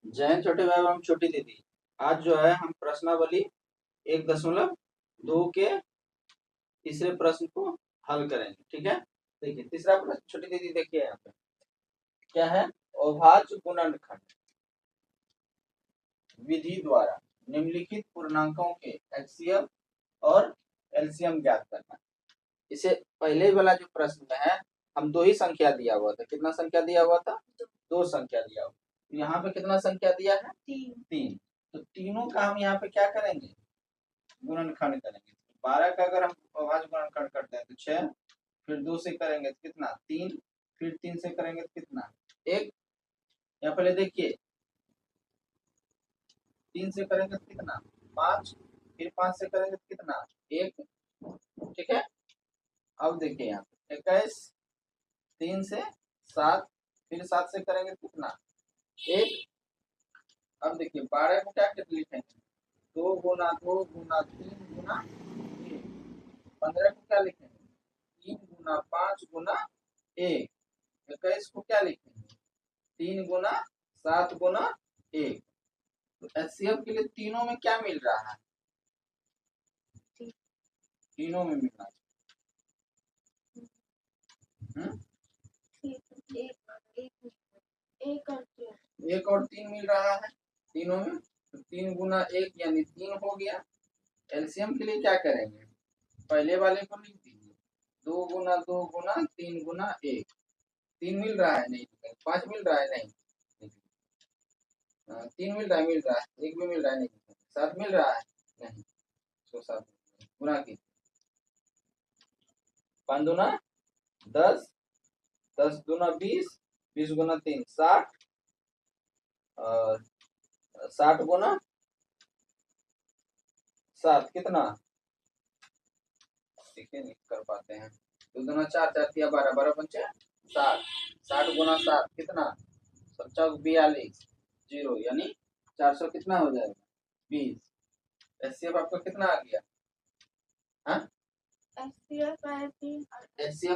जय छोटे भाई एवं छोटी दीदी। आज जो है हम प्रश्नावली 1.2 के तीसरे प्रश्न को हल करेंगे। ठीक है, देखिए तीसरा प्रश्न छोटी दीदी देखिए यहाँ पे क्या है। अभाज्य गुणनखंड विधि द्वारा निम्नलिखित पूर्णांकों के एचसीएफ और एलसीएम ज्ञात करना। इसे पहले वाला जो प्रश्न में है हम दो ही संख्या दिया हुआ था। कितना संख्या दिया हुआ था? दो संख्या दिया हुआ। यहाँ पे कितना संख्या दिया है? तीन। तो तीनों का हम यहाँ पे क्या करेंगे? गुणनखंड करेंगे। 12 का अगर हम अभाज्य गुणनखंड करते हैं तो 6, फिर 2 से करेंगे तो कितना? 3, फिर 3 से करेंगे तो कितना? 1। यहाँ पहले देखिए 3 से करेंगे तो कितना? 5, फिर 5 से करेंगे तो कितना? 1। ठीक है, अब देखिए यहाँ 21, 3 से 7, फिर 7 से करेंगे तो कितना? 1। अब देखिए 12 को क्या लिखेंगे? 2 गुना 2 गुना 3 गुना 1। 15 को क्या लिखेंगे? 3 गुना 5 गुना 1। 21 को क्या लिखेंगे? 3 गुना 7 गुना 1। तो एचसीएफ के लिए तीनों में क्या मिल रहा है? तीनों में मिल रहा है। एक और 3 मिल रहा है तीनों में। तो 3 गुना 1 यानी 3 हो गया। एलसीएम के लिए क्या करेंगे? पहले वाले को लिख दीजिए 2 गुना 2 गुना 3 गुना 1। 3 मिल रहा है? नहीं। 5 मिल रहा है? नहीं। 3 मिल रहा है? मिल रहा है। 1 भी मिल रहा है? नहीं। 7 मिल रहा है? नहीं। तो 7 गुना की 5 दूना 10, 10 दूना 20, 20 गुना 3 60, और 60 गुना 7 कितना? देखिए नहीं कर पाते हैं। 2 दूना 4, 4 तिया 12, 12 पंचे 60, 60 गुना 7 कितना? 42, 0 यानी 400 कितना हो जाएगा? 20। एचसीएफ आपका कितना आ गया? हाँ, एचसीएफ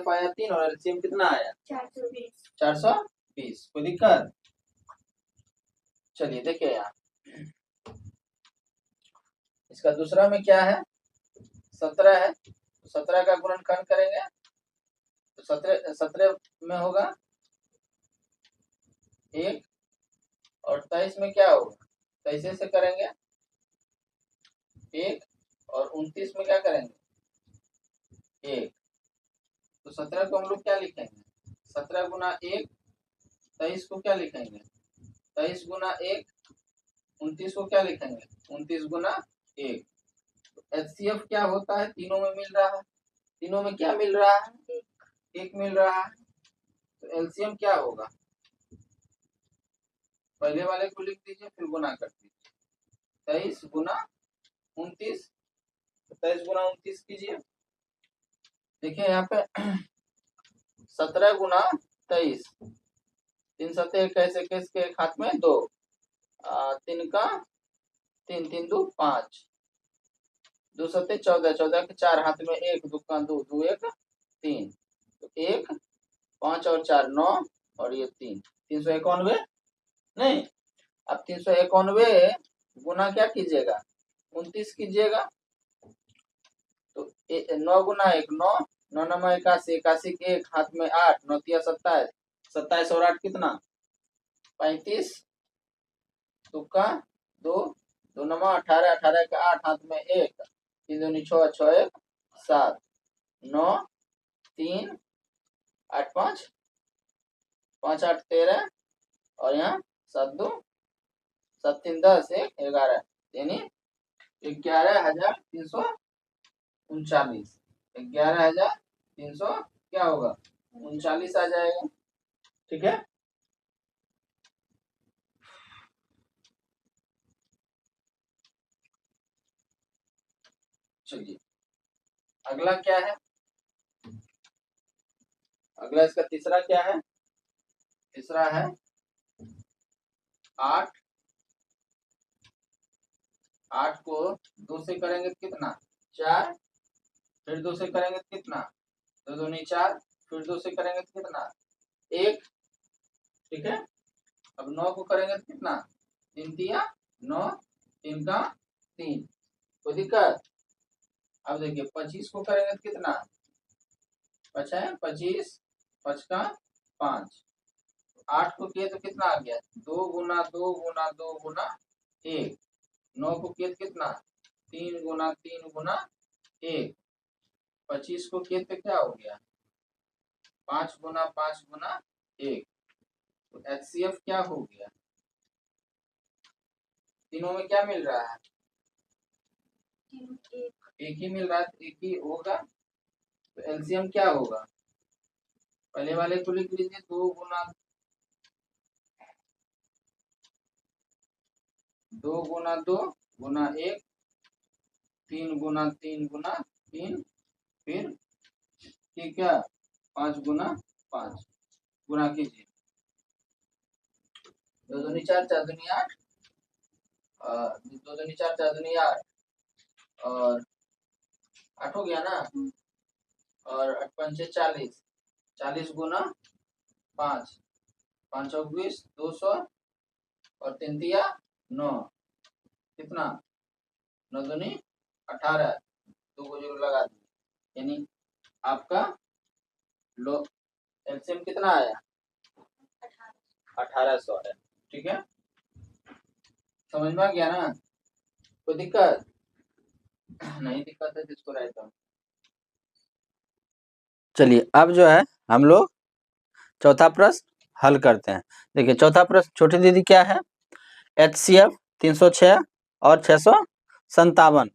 आया 3 और एलसीएम कितना आया? 420। 420। कोई दिक्कत? चलिए देखिए यहाँ इसका दूसरा में क्या है? 17 है। 17 का गुणनखंड करेंगे तो 17 में होगा 1, और 23 में क्या होगा? 23 से करेंगे 1, और 29 में क्या करेंगे? 1। तो 17 को हम लोग क्या लिखेंगे? 17 गुना 1। 23 को क्या लिखेंगे? 23 गुना 1। 29 को क्या लिखेंगे? 29 गुना 1। एचसीएफ क्या होता है? तीनों में मिल रहा है। तीनों में क्या मिल रहा है? 1 मिल रहा है। तो एलसीएम क्या होगा? पहले वाले को लिख दीजिए, फिर गुना कर दीजिए। 23 गुना 29। 23 गुना 29 कीजिए। देखिए यहाँ पे 17 गुना 23, 3 सत्ते कैसे के हाथ में 2, 3 का 3, 3 2 5, 2 सत्ते 14, 14 के 4 हाथ में 1, 2 का 2, 2 1 3। तो 1 5 और 4 9, और ये 3, 391 नहीं। अब 391 गुना क्या कीजिएगा? 29 कीजिएगा। तो 9 गुना 1 9, 9 9 81, 81 के 1 हाथ में 8, 9 तिया 27, 27 और 8 कितना? 35, तुक्का 2, 2 9 18, 18 के 8 हाथ में 1, 3 दूनी 6, 6 1 7, 9 3 8 5, 5 8 13, और यहाँ 7 2 7 3 10 1 11, यानी 11,339। 11,300 क्या होगा? 39 आ जाएगा। ठीक है, चलिए अगला क्या है? अगला इसका तीसरा क्या है? तीसरा है 8। 8 को 2 से करेंगे तो कितना? 4, फिर 2 से करेंगे तो कितना? 2 दूनी 4, फिर 2 से करेंगे तो कितना? 1। ठीक है, अब 9 को करेंगे तो कितना? तीन तिया 9, 3 का 3, कोई दिक्कत। अब देखिए 25 को करेंगे तो कितना, 5 25, 5 का 5, 8 को किए तो कितना आ गया, 2 गुना 2 गुना 2 गुना 1, 9 को किए तो कितना, 3 गुना 3 गुना 1, 25 को किए तो क्या हो गया, 5 गुना 5 गुना 1, तो HCF क्या हो गया, तीनों में क्या मिल रहा है, एक ही मिल रहा है, तो एक ही होगा, तो एलसीएम क्या होगा, पहले वाले को लिख लीजिए, 2 गुना 2 गुना 1, 3 गुना 3 गुना 3, फिर ठीक है 5 गुना 5, गुना कीजिए, 2 दूनी 4, 4 दूनी 8, 2 दूनी 4, 4 दूनी 8, और 8 हो गया ना, और 8 पंचे 40, 40 गुना 5, 5 चौक 20, 200, और 3 तिया 9, कितना, 9 दूनी 18, 2 को जीरो लगा दिए, यानी आपका लो एलसीएम कितना आया, 1800 है। ठीक है, समझ में आ गया ना, कोई दिक्कत नहीं, दिक्कत है जिसको राइट डाउन। चलिए अब जो है हम लोग चौथा प्रश्न हल करते हैं। देखिए चौथा प्रश्न छोटी दीदी क्या है, HCF 306 और 657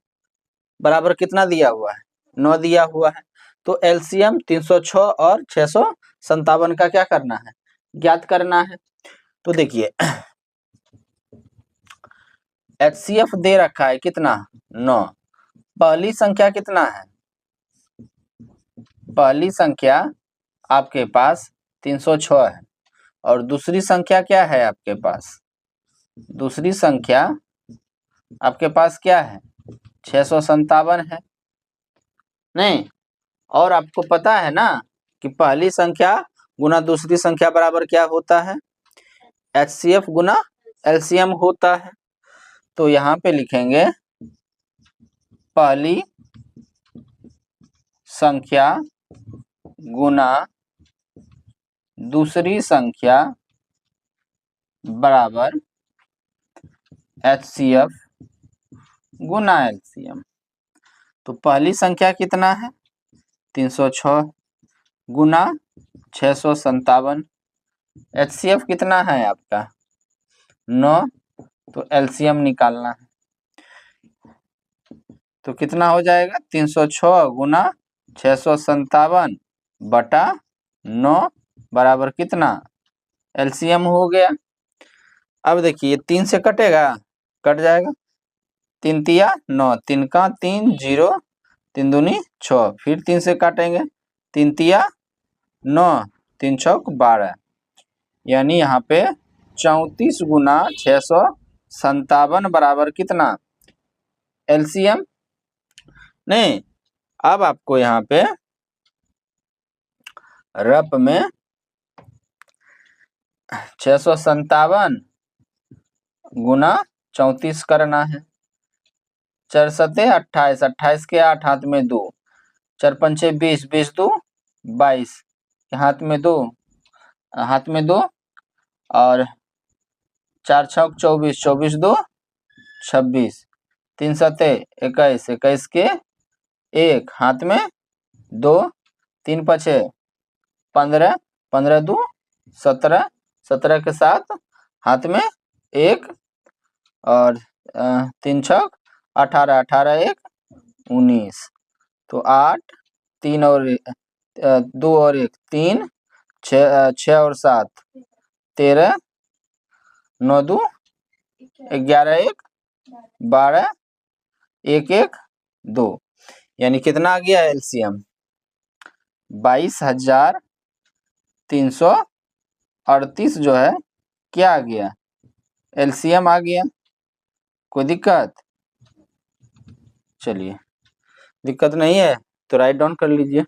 बराबर कितना दिया हुआ है, 9 दिया हुआ है, तो LCM 306 और 657 का क्या करना है, ज्ञात करना है। तो देखिए HCF दे रखा है कितना, 9, पहली संख्या कितना है, पहली संख्या आपके पास 306 है, और दूसरी संख्या क्या है आपके पास, दूसरी संख्या आपके पास क्या है, 657 है, नहीं, और आपको पता है ना कि पहली संख्या गुना दूसरी संख्या बराबर क्या होता है, HCF गुना LCM होता है। तो यहाँ पे लिखेंगे पहली संख्या गुना दूसरी संख्या बराबर HCF गुना LCM। तो पहली संख्या कितना है, 306 गुना 657, HCF कितना है आपका 9, तो LCM निकालना है, तो कितना हो जाएगा, 306 गुना 657 बटा 9 बराबर कितना, LCM हो गया। अब देखिए 3 से कटेगा, कट जाएगा, 3 तिया 9, 3 का 3, 0, 3 दूनी 6, फिर 3 से काटेंगे, 3 तिया 9, 3 छक 12, यानी यहाँ पे 34 गुना 657 बराबर कितना, LCM नहीं। अब आपको यहाँ पे रप में 657 गुना 34 करना है, 4 सते 28, 28 के 8 हाथ में 2, 4 पंचे 20, 20 2 22, हाथ में 2, हाथ में 2, और 4 छक 24, 24 2 26, 3 सते 21, 21 के 1, हाथ में 2, 3 पचे 15, 15 2 17, 17 के 7 हाथ में 1, और 3 छक 18, 18 1 19, तो 8, 3 और 2 और 1 3, 6 और 7 13, 9 2 11 1 12, 1 1 2, यानी कितना आ गया LCM, 22,338 जो है क्या आ गया, LCM आ गया। कोई दिक्कत, चलिए दिक्कत नहीं है तो राइट डाउन कर लीजिए।